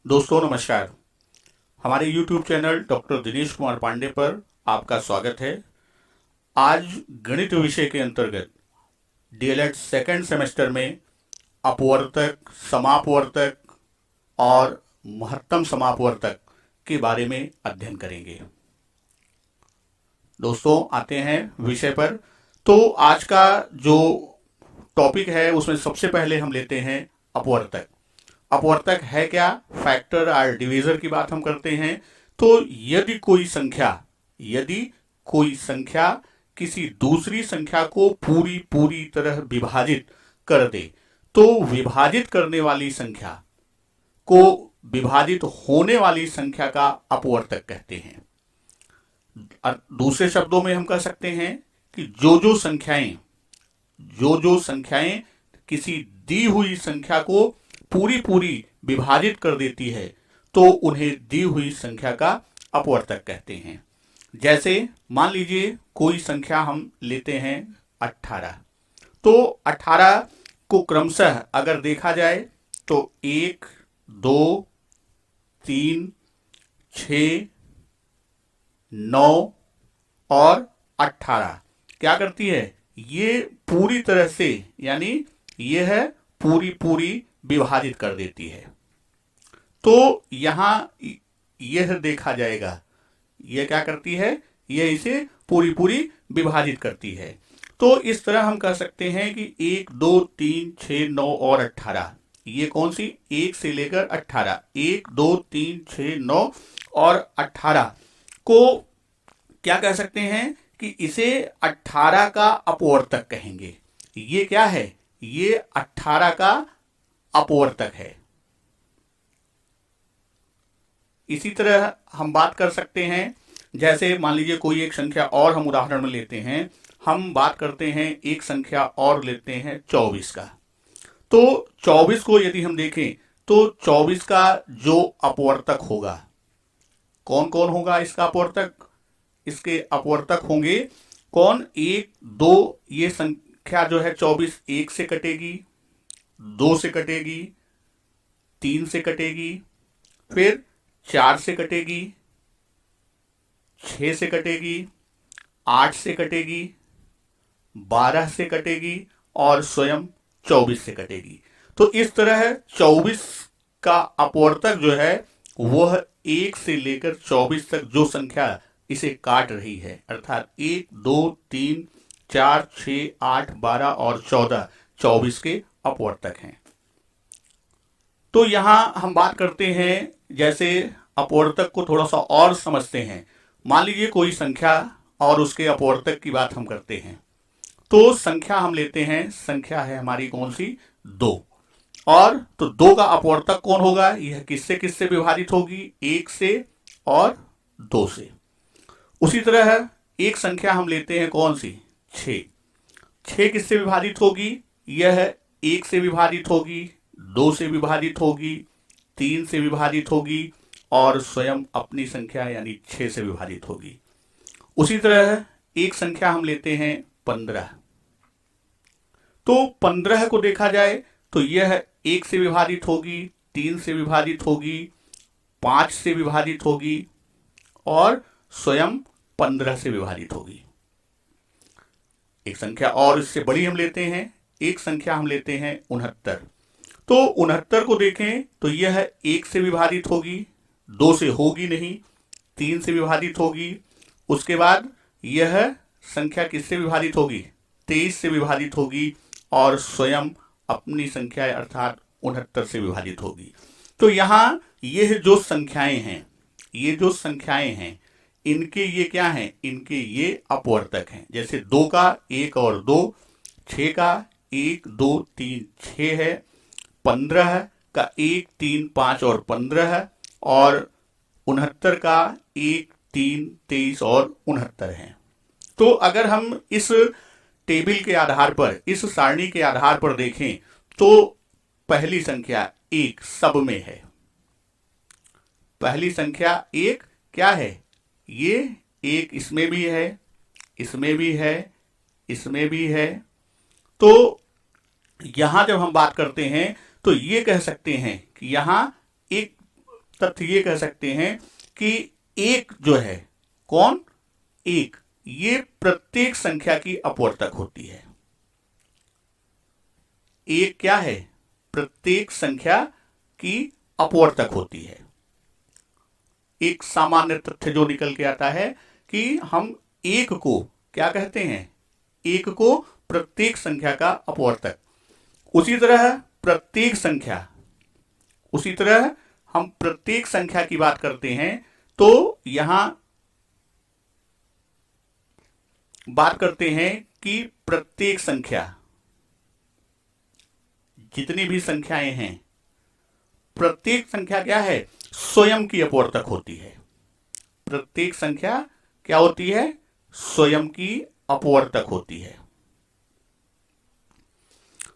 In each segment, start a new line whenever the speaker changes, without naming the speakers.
दोस्तों नमस्कार। हमारे YouTube channel doctor Dinesh Kumar Pandey पर आपका स्वागत है। आज गणित विषय के अंतर्गत डीएलएड सेकंड सेमेस्टर में अपवर्तक, समापवर्तक और महत्तम समापवर्तक के बारे में अध्ययन करेंगे। दोस्तों आते हैं विषय पर। तो आज का जो टॉपिक है उसमें सबसे पहले हम लेते हैं अपवर्तक। अपवर्तक है क्या? फैक्टर और डिवीजर की बात हम करते हैं। तो यदि कोई संख्या किसी दूसरी संख्या को पूरी तरह विभाजित कर दे तो विभाजित करने वाली संख्या को विभाजित होने वाली संख्या का अपवर्तक कहते हैं। दूसरे शब्दों में हम कह सकते हैं कि जो संख्याएं किसी दी हुई संख्या को पूरी विभाजित कर देती है तो उन्हें दी हुई संख्या का अपवर्तक कहते हैं। जैसे मान लीजिए कोई संख्या हम लेते हैं 18। तो 18 को क्रमशः अगर देखा जाए तो 1, 2, 3, 6, 9 और 18 क्या करती है? ये पूरी तरह से यानी यह पूरी विभाजित कर देती है। तो यहां यह देखा जाएगा, यह क्या करती है? यह इसे पूरी विभाजित करती है। तो इस तरह हम कह सकते हैं कि 1, 2, 3, 6, 9 और 18 ये कौन सी? 1 से लेकर 18, 1, 2, 3, 6, 9 और 18 को क्या कह सकते हैं कि इसे 18 का अपवर्तक कहेंगे। ये क्या है? ये 18 का अपवर्तक है। इसी तरह हम बात कर सकते हैं, जैसे मान लीजिए कोई एक संख्या और हम उदाहरण में लेते हैं। हम बात करते हैं एक संख्या और लेते हैं 24 का। तो 24 को यदि हम देखें तो 24 का जो अपवर्तक होगा, कौन कौन होगा इसका अपवर्तक? इसके अपवर्तक होंगे कौन? 1, 2, ये संख्या जो है 24 1 से कटेगी, 2 से कटेगी, 3 से कटेगी, फिर 4 से कटेगी, 6 से कटेगी, 8 से कटेगी, 12 से कटेगी और स्वयं 24 से कटेगी। तो इस तरह 24 का अपवर्तक जो है वह 1 से लेकर 24 तक जो संख्या इसे काट रही है, अर्थात 1, 2, 3, 4, 6, 8, 12 और 14 24 के अपवर्तक हैं। तो यहां हम बात करते हैं, जैसे अपवर्तक को थोड़ा सा और समझते हैं। मान लीजिए कोई संख्या और उसके अपवर्तक की बात हम करते हैं। तो संख्या हम लेते हैं, संख्या है हमारी कौन सी? 2। और तो 2 का अपवर्तक कौन होगा? यह किससे किससे विभाजित होगी? 1 से और 2 से। उसी तरह एक संख्या हम लेते हैं कौन सी? 6। 6 किससे विभाजित होगी? यह 1 से विभाजित होगी, 2 से विभाजित होगी, 3 से विभाजित होगी और स्वयं अपनी संख्या यानी 6 से विभाजित होगी। उसी तरह एक संख्या हम लेते हैं 15। तो 15 को देखा जाए तो यह 1 से विभाजित होगी, 3 से विभाजित होगी, 5 से विभाजित होगी और स्वयं 15 से विभाजित होगी। एक संख्या और इससे बड़ी हम लेते हैं, एक संख्या हम लेते हैं 69। तो 69 को देखें तो यह 1 से विभाजित होगी, 2 से होगी नहीं, 3 से विभाजित होगी। उसके बाद यह संख्या किससे विभाजित होगी? 23 से विभाजित होगी और स्वयं अपनी संख्या अर्थात 69 से विभाजित होगी। तो यहां यह जो संख्याएं हैं इनके ये क्या हैं? इनके ये अपवर्तक हैं। जैसे 2 का 1 और 2, 6 का 1, 2, 3, 6 है, 15 का 1, 3, 5 और 15 है और 69 का 1, 3, 23 और 69 है। तो अगर हम इस टेबल के आधार पर, इस सारणी के आधार पर देखें तो पहली संख्या 1 सब में है। पहली संख्या 1 क्या है? ये 1 इसमें भी है, इसमें भी है, इसमें भी है। तो यहां जब हम बात करते हैं तो ये कह सकते हैं कि यहां एक तथ्य ये कह सकते हैं कि एक जो है, कौन, एक, ये प्रत्येक संख्या की अपवर्तक होती है। एक क्या है? प्रत्येक संख्या की अपवर्तक होती है। एक सामान्य तथ्य जो निकल के आता है कि हम एक को क्या कहते हैं? एक को प्रत्येक संख्या का अपवर्तक। उसी तरह हम प्रत्येक संख्या की बात करते हैं तो यहां बात करते हैं कि प्रत्येक संख्या, जितनी भी संख्याएं हैं, प्रत्येक संख्या क्या है? स्वयं की अपवर्तक होती है। प्रत्येक संख्या क्या होती है? स्वयं की अपवर्तक होती है।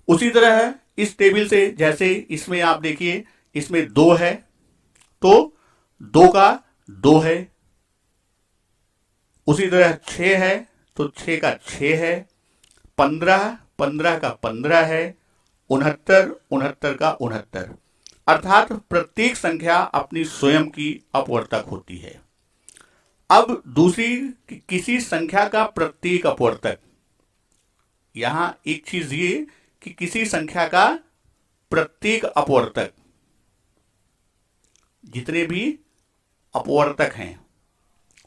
उसी तरह इस टेबल से, जैसे इसमें आप देखिए, इसमें 2 है तो 2 का 2 है। उसी तरह 6 है तो 6 का 6 है। 15 का 15 है। 69 का 69। अर्थात प्रत्येक संख्या अपनी स्वयं की अपवर्तक होती है। अब दूसरी, किसी संख्या का प्रत्येक अपवर्तक, यहां एक चीज ये कि किसी संख्या का प्रत्येक अपवर्तक, जितने भी अपवर्तक हैं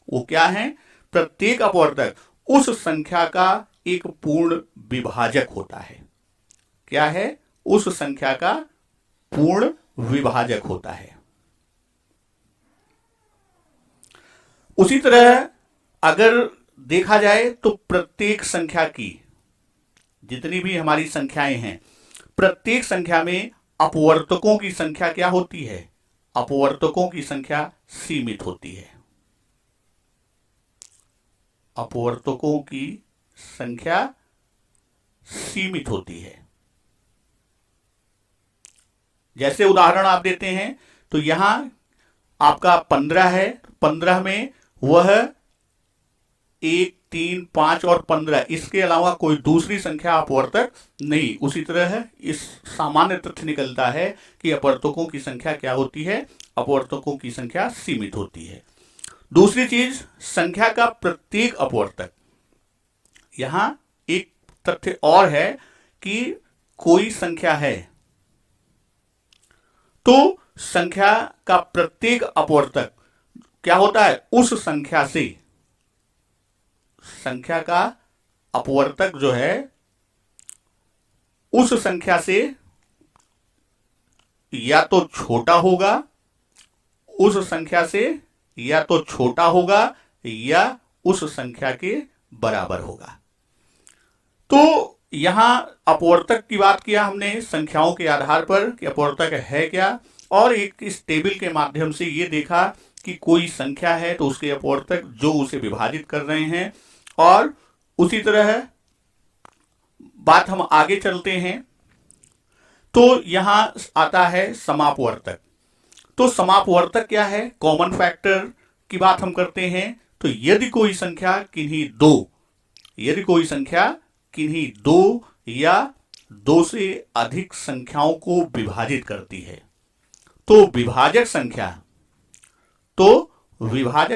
वो क्या है? प्रत्येक अपवर्तक उस संख्या का एक पूर्ण विभाजक होता है। क्या है? उस संख्या का पूर्ण विभाजक होता है। उसी तरह अगर देखा जाए तो प्रत्येक संख्या की, जितनी भी हमारी संख्याएं हैं, प्रत्येक संख्या में अपवर्तकों की संख्या क्या होती है? अपवर्तकों की संख्या सीमित होती है। अपवर्तकों की संख्या सीमित होती है। जैसे उदाहरण आप देते हैं तो यहां आपका 15 है, 15 में वह 1, 3, 5 और 15, इसके अलावा कोई दूसरी संख्या अपवर्तक नहीं। उसी तरह इस सामान्य तथ्य निकलता है कि अपवर्तकों की संख्या क्या होती है? अपवर्तकों की संख्या सीमित होती है। दूसरी चीज, संख्या का प्रत्येक अपवर्तक। यहां एक तथ्य और है कि कोई संख्या है तो संख्या का प्रत्येक अपवर्तक क्या होता है? उस संख्या से, संख्या का अपवर्तक जो है उस संख्या से या तो छोटा होगा, उस संख्या से या तो छोटा होगा या उस संख्या के बराबर होगा। तो यहां अपवर्तक की बात किया हमने संख्याओं के आधार पर कि अपवर्तक है क्या, और एक इस टेबल के माध्यम से ये देखा कि कोई संख्या है तो उसके अपवर्तक जो उसे विभाजित कर रहे हैं। और उसी तरह बात हम आगे चलते हैं तो यहां आता है समापवर्तक। तो समापवर्तक क्या है? कॉमन फैक्टर की बात हम करते हैं तो यदि कोई संख्या किन्हीं दो या दो से अधिक संख्याओं को विभाजित करती है तो विभाजक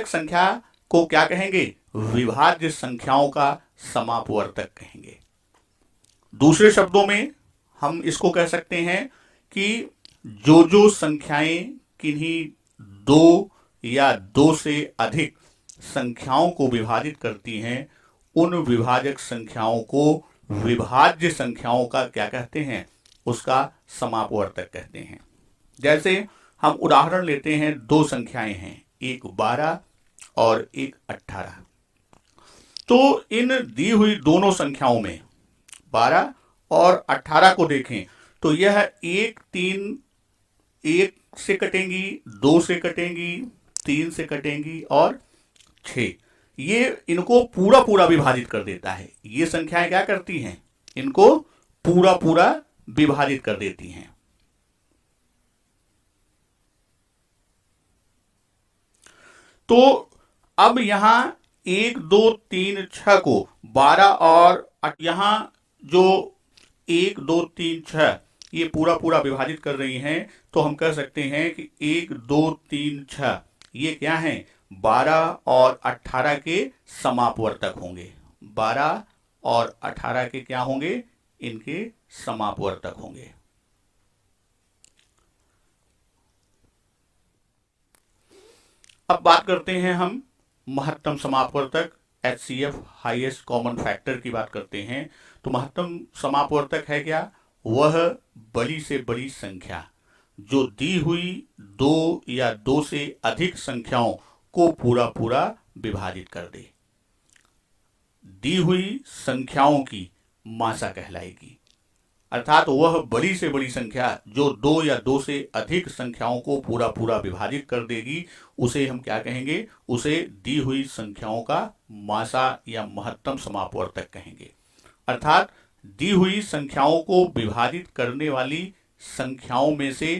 संख्या को क्या कहेंगे? विभाज्य संख्याओं का समापवर्तक कहेंगे। दूसरे शब्दों में हम इसको कह सकते हैं कि जो संख्याएं किन्हीं 2 या 2 से अधिक संख्याओं को विभाजित करती हैं, उन विभाजक संख्याओं को विभाज्य संख्याओं का क्या कहते हैं? उसका समापवर्तक कहते हैं। जैसे हम उदाहरण लेते हैं, 2 संख्याएं हैं, एक 12 और एक 18। तो इन दी हुई दोनों संख्याओं में 12 और 18 को देखें तो यह 1 से कटेंगी, 2 से कटेंगी, 3 से कटेंगी और 6। ये इनको पूरा विभाजित कर देता है। ये संख्याएं क्या करती हैं? इनको पूरा विभाजित कर देती हैं। तो अब यहां 1, 2, 3, 6 को 12 और यहां जो 1, 2, 3, 6 ये पूरा पूरा विभाजित कर रही हैं, तो हम कह सकते हैं कि 1 2 3 6 ये क्या हैं, 12 और 18 के समापवर्तक होंगे। 12 और 18 के क्या होंगे, इनके समापवर्तक होंगे। अब बात करते हैं हम महत्तम समापवर्तक HCF हाईएस्ट कॉमन फैक्टर की बात करते हैं। तो महत्तम समापवर्तक है क्या, वह बड़ी से बड़ी संख्या जो दी हुई 2 या 2 से अधिक संख्याओं को पूरा पूरा विभाजित कर दे। दी हुई संख्याओं की मासा कहलाएगी, अर्थात वह बड़ी से बड़ी संख्या जो 2 या 2 से अधिक संख्याओं को पूरा पूरा विभाजित कर देगी, उसे हम क्या कहेंगे, उसे दी हुई संख्याओं का मासा या महत्तम समापवर्तक कहेंगे। अर्थात दी हुई संख्याओं को विभाजित करने वाली संख्याओं में से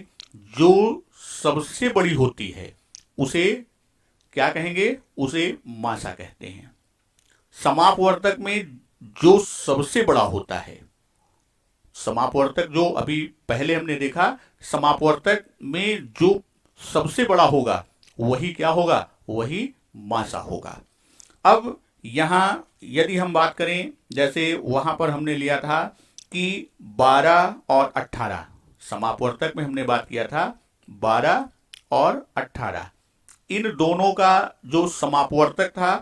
जो सबसे बड़ी होती है उसे क्या कहेंगे, उसे मासा कहते हैं। समापवर्तक में जो सबसे बड़ा होता है, समापवर्तक जो अभी पहले हमने देखा, समापवर्तक में जो सबसे बड़ा होगा वही क्या होगा, वही मासा होगा। अब यहां यदि हम बात करें, जैसे वहां पर हमने लिया था कि 12 और 18, समापवर्तक में हमने बात किया था 12 और 18, इन दोनों का जो समापवर्तक था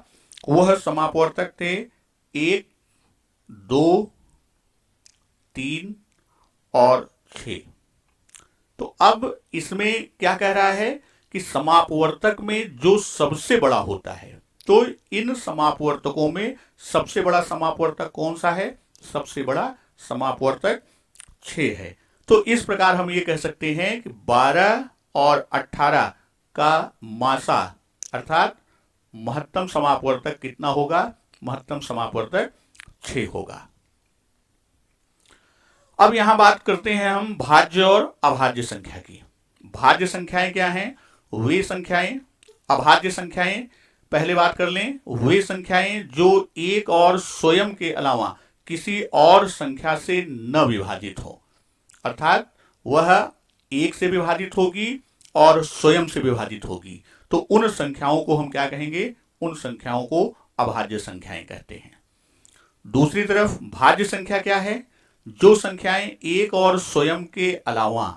वह समापवर्तक थे 1 2 3 और 6। तो अब इसमें क्या कह रहा है कि समापवर्तक में जो सबसे बड़ा होता है, तो इन समापवर्तकों में सबसे बड़ा समापवर्तक कौन सा है, सबसे बड़ा समापवर्तक 6 है। तो इस प्रकार हम ये कह सकते हैं कि 12 और 18 का मासा अर्थात महत्तम समापवर्तक कितना होगा, महत्तम समापवर्तक 6 होगा। अब यहां बात करते हैं हम भाज्य और अभाज्य संख्या की। भाज्य संख्याएं क्या हैं, वे संख्याएं, अभाज्य संख्याएं पहले बात कर लें, वे संख्याएं जो एक और स्वयं के अलावा किसी और संख्या से न विभाजित हो, अर्थात वह एक से विभाजित होगी और स्वयं से विभाजित होगी, तो उन संख्याओं को हम क्या कहेंगे, उन संख्याओं को अभाज्य संख्याएं कहते हैं। दूसरी तरफ भाज्य संख्या क्या है, जो संख्याएं एक और स्वयं के अलावा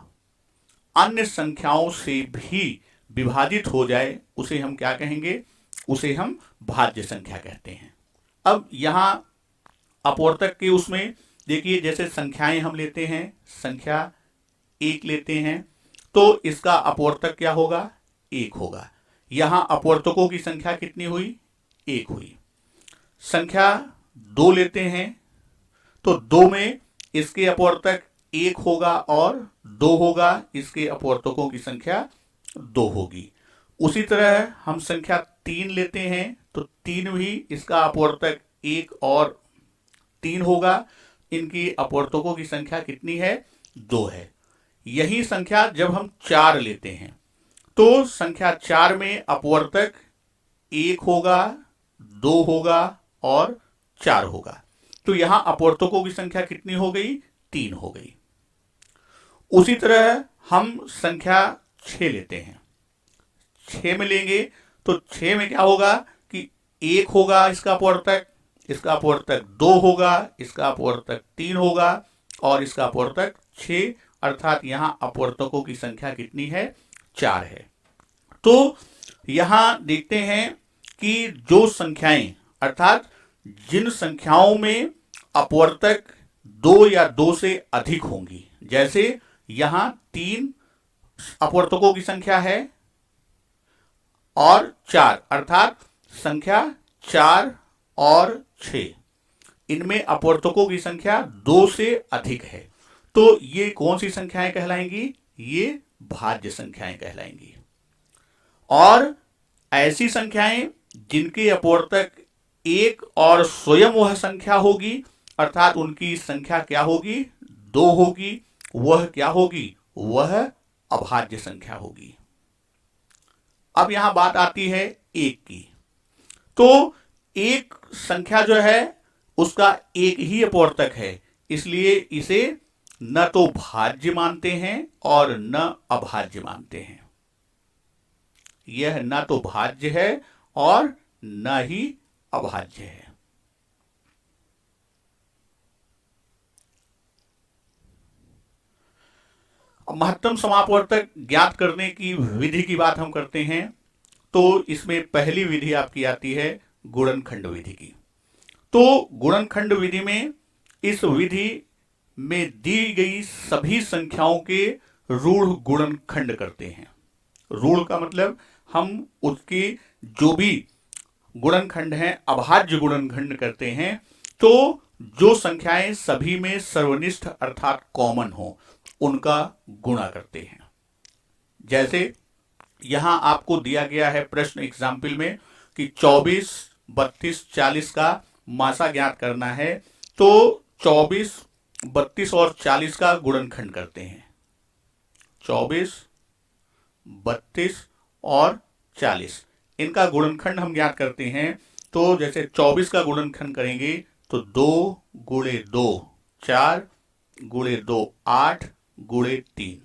अन्य संख्याओं से भी विभाजित हो जाए उसे हम क्या कहेंगे, उसे हम भाज्य संख्या कहते हैं। अब यहां अपवर्तक के उसमें देखिए, जैसे संख्याएं हम लेते हैं, संख्या 1 लेते हैं, तो इसका अपवर्तक क्या होगा, 1 होगा। यहां अपवर्तकों की संख्या कितनी हुई, 1 हुई। संख्या 2 लेते हैं, तो 2 में इसके अपवर्तक 1 होगा और 2 होगा, इसके अपवर्तकों की संख्या 2 होगी। उसी तरह हम संख्या 3 लेते हैं, तो 3 भी इसका अपवर्तक 1 और 3 होगा, इनकी अपवर्तकों की संख्या कितनी है, 2 है। यही संख्या जब हम 4 लेते हैं, तो संख्या 4 में अपवर्तक 1 होगा, 2 होगा और 4 होगा, तो यहां अपवर्तकों की संख्या कितनी हो गई, 3 हो गई। उसी तरह हम संख्या 6 लेते हैं, 6 में लेंगे तो 6 में क्या होगा कि 1 होगा इसका अपवर्तक, इसका अपवर्तक 2 होगा, इसका अपवर्तक 3 होगा और इसका अपवर्तक 6, अर्थात यहां अपवर्तकों की संख्या कितनी है, 4 है। तो यहां देखते हैं कि जो संख्याएं अर्थात जिन संख्याओं में अपवर्तक 2 या 2 से अधिक होंगी, जैसे यहां 3 अपवर्तकों की संख्या है और 4, अर्थात संख्या 4 और 6, इनमें अपवर्तकों की संख्या 2 से अधिक है, तो ये कौन सी संख्याएं कहलाएंगी, ये भाज्य संख्याएं कहलाएंगी। और ऐसी संख्याएं जिनके अपवर्तक 1 और स्वयं वह संख्या होगी, अर्थात उनकी संख्या क्या होगी, 2 होगी, वह क्या होगी, वह अभाज्य संख्या होगी। अब यहां बात आती है 1 की, तो एक संख्या जो है उसका एक ही अपवर्तक है, इसलिए इसे न तो भाज्य मानते हैं और न अभाज्य मानते हैं। यह न तो भाज्य है और न ही अभाज्य है। महत्तम समापवर्तक ज्ञात करने की विधि की बात हम करते हैं तो इसमें पहली विधि आपकी आती है गुणनखंड विधि की। तो गुणनखंड विधि में इस विधि में दी गई सभी संख्याओं के ऋण गुणनखंड करते हैं। ऋण का मतलब हम उसके जो भी गुणनखंड हैं अभाज्य गुणनखंड करते हैं। तो जो संख्याएं सभी में सर्वनिष्ठ अर्थात कॉमन हो उनका गुणा करते हैं। जैसे यहां आपको दिया गया है प्रश्न एग्जाम्पल में कि 24, 32, 40 का मासा ज्ञात करना है। तो 24, 32 और 40 का गुणनखंड करते हैं। 24, 32 और 40 इनका गुणनखंड हम ज्ञात करते हैं। तो जैसे 24 का गुणनखंड करेंगे तो 2 गुणे 2 4 गुणे 2 8 गुणे 3,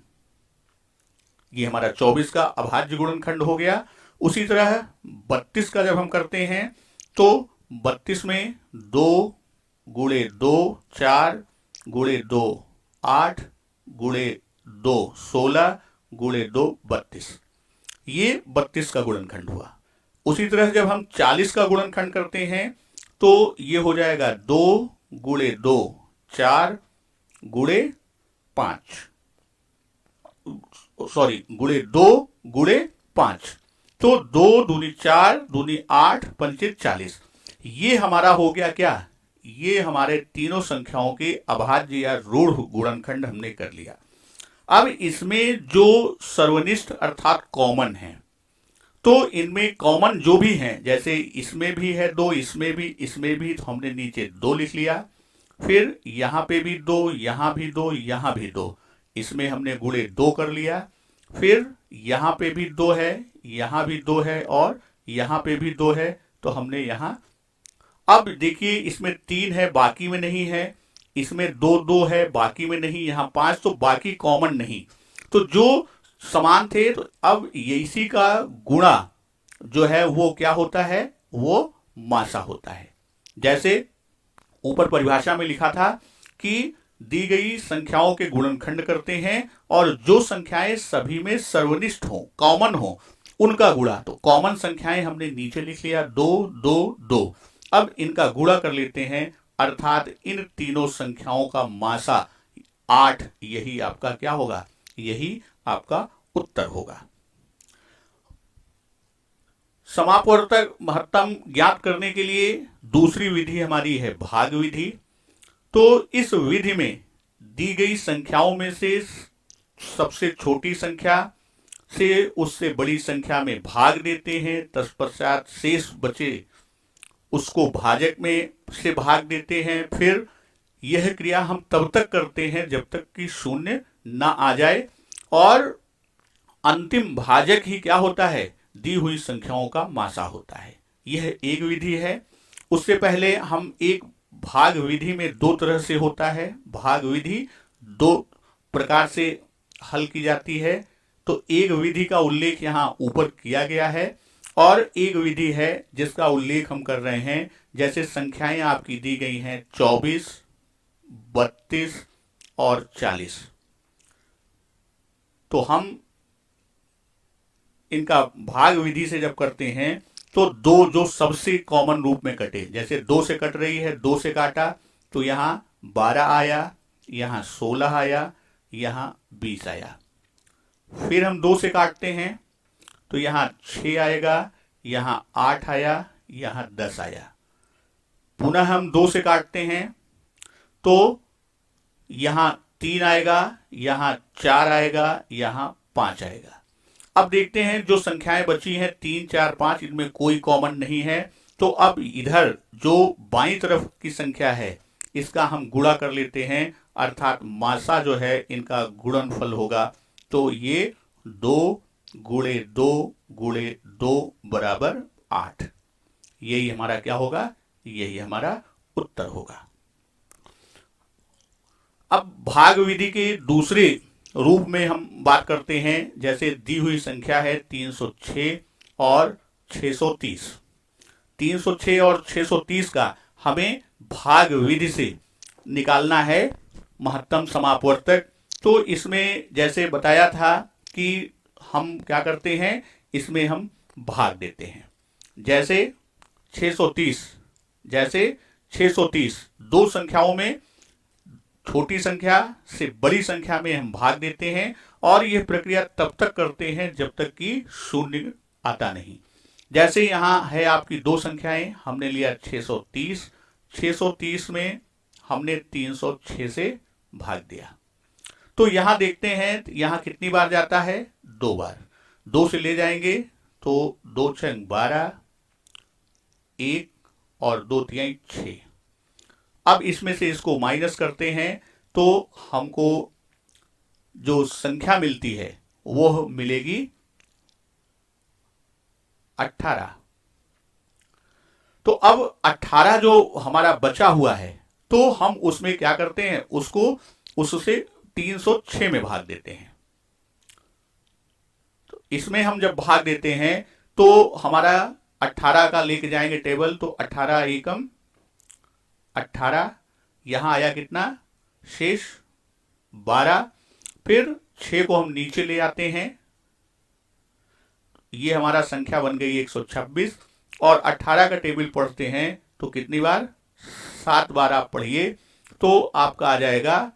ये हमारा 24 का अभाज्य गुणनखंड हो गया। उसी तरह 32 का जब हम करते हैं तो 32 में 2 गुणे 2 4 गुणे 2 8 गुणे 2 16 गुणे 2 32, ये 32 का गुणनखंड हुआ। उसी तरह जब हम 40 का गुणनखंड करते हैं तो ये हो जाएगा 2 गुणे 2 4 गुणे 5, सॉरी गुणे 2 गुणे 5। तो 2 दूनी 4 दूनी 8 पंचे 40, ये हमारा हो गया क्या, ये हमारे तीनों संख्याओं के अभाज्य या ऋण गुणनखंड हमने कर लिया। अब इसमें जो सर्वनिष्ठ अर्थात कॉमन है तो इनमें कॉमन जो भी हैं, जैसे इसमें भी है 2, इसमें भी तो हमने नीचे 2 लिख लिया। फिर यहां पे भी 2, यहां भी 2, यहां भी 2, इसमें हमने गुणे 2 कर लिया। फिर यहां पे भी 2 है, यहां भी 2 है और यहां पे भी 2 है, तो हमने यहां, अब देखिए इसमें 3 है बाकी में नहीं है, इसमें 2 2 है बाकी में नहीं, यहां 5, तो बाकी कॉमन नहीं, तो जो समान थे तो अब इसी का गुणा जो है वो क्या होता है, वो मासा होता है। जैसे ऊपर परिभाषा में लिखा था कि दी गई संख्याओं के गुणनखंड करते हैं और जो संख्याएं सभी में सर्वनिष्ठ हो कॉमन हो उनका गुणा। तो कॉमन संख्याएं हमने नीचे लिख लिया 2 2 2। अब इनका गुणा कर लेते हैं, अर्थात इन तीनों संख्याओं का मासा 8, यही आपका क्या होगा, यही आपका उत्तर होगा। समापवर्तक महत्तम ज्ञात करने के लिए दूसरी विधि हमारी है भाग विधि। तो इस विधि में दी गई संख्याओं में से सबसे छोटी संख्या से उससे बड़ी संख्या में भाग देते हैं, तत्पश्चात शेष बचे उसको भाजक में से भाग देते हैं। फिर यह क्रिया हम तब तक करते हैं जब तक कि शून्य ना आ जाए और अंतिम भाजक ही क्या होता है, दी हुई संख्याओं का मासा होता है। यह एक विधि है। उससे पहले हम एक भाग विधि में 2 तरह से होता है। भाग विधि 2 प्रकार से हल की जाती है। तो एक विधि का उल्लेख यहां ऊपर किया गया है और एक विधि है जिसका उल्लेख हम कर रहे हैं। जैसे संख्याएं आपकी दी गई हैं 24, 32 और 40, तो हम इनका भाग विधि से जब करते हैं तो 2 जो सबसे कॉमन रूप में कटे, जैसे 2 से कट रही है, 2 से काटा तो यहां 12 आया, यहां 16 आया, यहां 20 आया। फिर हम 2 से काटते हैं तो यहां 6 आएगा, यहां 8 आया, यहां 10 आया। पुनः हम 2 से काटते हैं तो यहां 3 आएगा, यहां 4 आएगा, यहां 5 आएगा। अब देखते हैं जो संख्याएं बची हैं 3 4 5, इनमें कोई कॉमन नहीं है। तो अब इधर जो बाईं तरफ की संख्या है इसका हम गुणा कर लेते हैं, अर्थात मासा जो है इनका गुणनफल होगा। तो ये 2 गुणे 2 गुणे 2 बराबर 8, यही हमारा क्या होगा, यही हमारा उत्तर होगा। अब भाग विधि के दूसरे रूप में हम बात करते हैं। जैसे दी हुई संख्या है 306 और 630। 306 और 630 का हमें भाग विधि से निकालना है महत्तम समापवर्तक। तो इसमें जैसे बताया था कि हम क्या करते हैं, इसमें हम भाग देते हैं। जैसे 630 दो संख्याओं में छोटी संख्या से बड़ी संख्या में हम भाग देते हैं, और यह प्रक्रिया तब तक करते हैं जब तक कि शून्य आता नहीं। जैसे यहां है आपकी दो संख्याएं, हमने लिया 630 में हमने 306 से भाग दिया। तो यहां देखते हैं यहां कितनी बार जाता है, 2 बार। 2 से ले जाएंगे तो 2 छंग 12, 1 और 2 तिहाई 6। अब इसमें से इसको माइनस करते हैं तो हमको जो संख्या मिलती है वो मिलेगी 18। तो अब 18 जो हमारा बचा हुआ है, तो हम उसमें क्या करते हैं, उससे 306 में भाग देते हैं। तो इसमें हम जब भाग देते हैं तो हमारा 18 का लेके जाएंगे टेबल, तो 18 एकम 18, यहां आया कितना, शेष 12। फिर 6 को हम नीचे ले आते हैं, ये हमारा संख्या बन गई 126। और 18 का टेबल पढ़ते हैं तो कितनी बार, 7 बार आप पढ़िए तो आपका आ जाएगा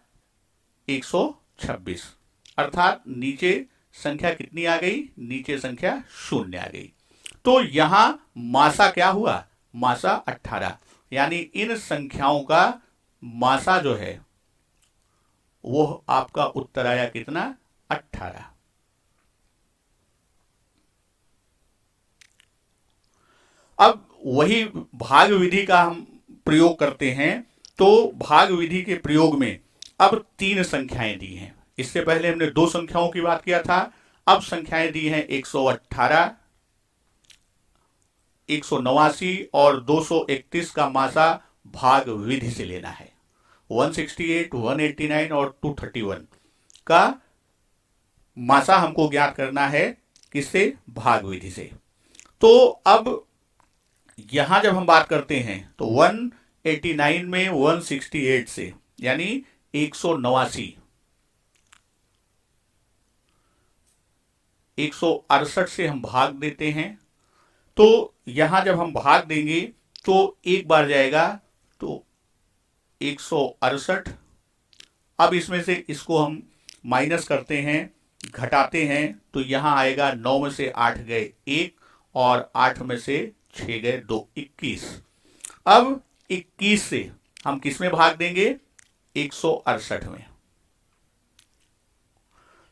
126। अर्थात नीचे संख्या कितनी आ गई, नीचे संख्या 0 आ गई। तो यहां मासा क्या हुआ, मासा 18, यानी इन संख्याओं का मासा जो है वो आपका उत्तर आया कितना, 18। अब वही भाग विधि का हम प्रयोग करते हैं। तो भाग विधि के प्रयोग में अब 3 संख्याएं दी हैं। इससे पहले हमने 2 संख्याओं की बात किया था, अब संख्याएं दी हैं 118, 189 और 231 का मासा भाग विधि से लेना है। 168, 189 और 231 का मासा हमको ज्ञात करना है, किससे, भाग विधि से। तो अब यहां जब हम बात करते हैं तो 189 में 168 से, यानी 189, 168 से हम भाग देते हैं। तो यहां जब हम भाग देंगे तो एक बार जाएगा तो 168। अब इसमें से इसको हम माइनस करते हैं, घटाते हैं, तो यहां आएगा 9 में से 8 गए 1 और 8 में से 6 गए 2, 21। अब 21 से हम किस में भाग देंगे, 168 में।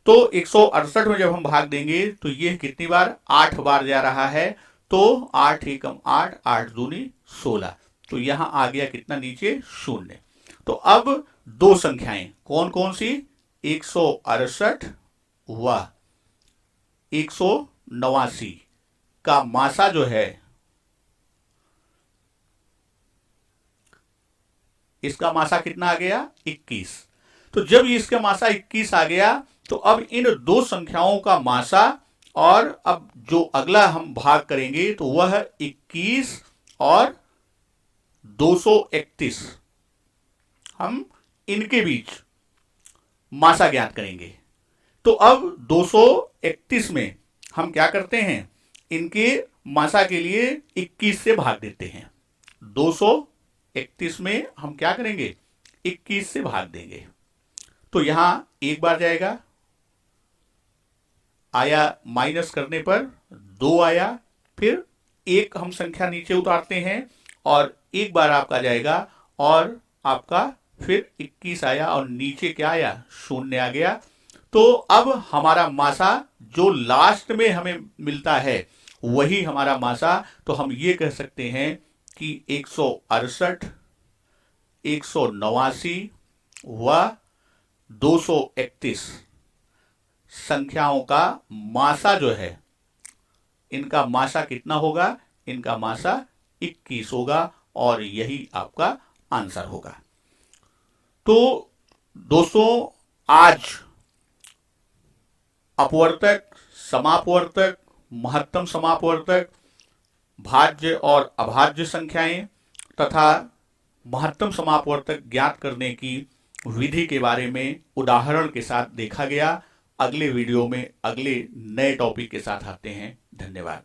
तो 168 में जब हम भाग देंगे तो ये कितनी बार, 8 बार जा रहा है। तो 8 एकम 8, 8 दूनी 16। तो यहां आ गया कितना नीचे, 0। तो अब 2 संख्याएं कौन कौन सी, 168 व 189 का मासा जो है, इसका मासा कितना आ गया, 21। तो जब इसका मासा 21 आ गया तो अब इन 2 संख्याओं का मासा, और अब जो अगला हम भाग करेंगे तो वह 21 और 231, हम इनके बीच मासा ज्ञात करेंगे। तो अब 231 में हम क्या करते हैं, इनके मासा के लिए 21 से भाग देते हैं। 231 में हम क्या करेंगे, 21 से भाग देंगे। तो यहां एक बार जाएगा, आया, माइनस करने पर 2 आया, फिर एक हम संख्या नीचे उतारते हैं और एक बार आपका जाएगा, और आपका फिर 21 आया और नीचे क्या आया, 0 आ गया। तो अब हमारा मासा जो लास्ट में हमें मिलता है वही हमारा मासा। तो हम ये कह सकते हैं कि 168, 189 व 231 संख्याओं का मासा जो है, इनका मासा कितना होगा, इनका मासा 21 होगा, और यही आपका आंसर होगा। तो दोस्तों, आज अपवर्तक, समापवर्तक, महत्तम समापवर्तक, भाज्य और अभाज्य संख्याएं तथा महत्तम समापवर्तक ज्ञात करने की विधि के बारे में उदाहरण के साथ देखा गया। अगले वीडियो में अगले नए टॉपिक के साथ आते हैं। धन्यवाद।